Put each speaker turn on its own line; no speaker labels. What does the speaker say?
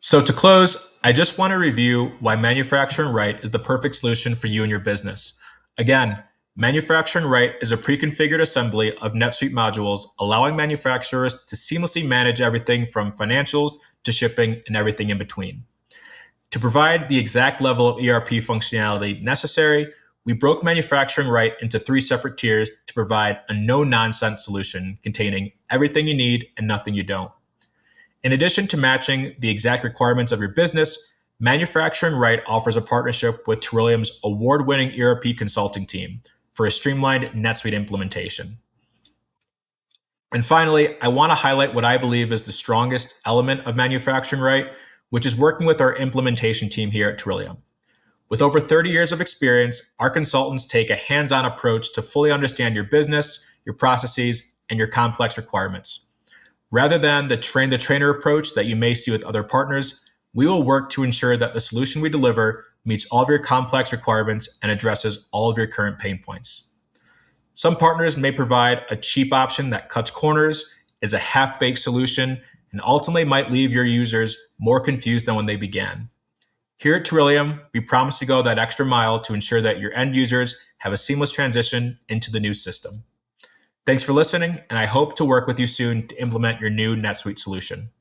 So to close, I just want to review why manufacturing right is the perfect solution for you and your business. Again, manufacturing right is a pre-configured assembly of NetSuite modules, allowing manufacturers to seamlessly manage everything from financials to shipping and everything in between. To provide the exact level of ERP functionality necessary, we broke manufacturing right into three separate tiers to provide a no-nonsense solution containing everything you need and nothing you don't. In addition to matching the exact requirements of your business, Manufacturing Right offers a partnership with Terillium's award-winning ERP consulting team for a streamlined NetSuite implementation. And finally, I want to highlight what I believe is the strongest element of Manufacturing Right, which is working with our implementation team here at Terillium. With over 30 years of experience, our consultants take a hands-on approach to fully understand your business, your processes, and your complex requirements. Rather than the train-the-trainer approach that you may see with other partners, we will work to ensure that the solution we deliver meets all of your complex requirements and addresses all of your current pain points. Some partners may provide a cheap option that cuts corners, is a half-baked solution, and ultimately might leave your users more confused than when they began. Here at Terillium, we promise to go that extra mile to ensure that your end users have a seamless transition into the new system. Thanks for listening, and I hope to work with you soon to implement your new NetSuite solution.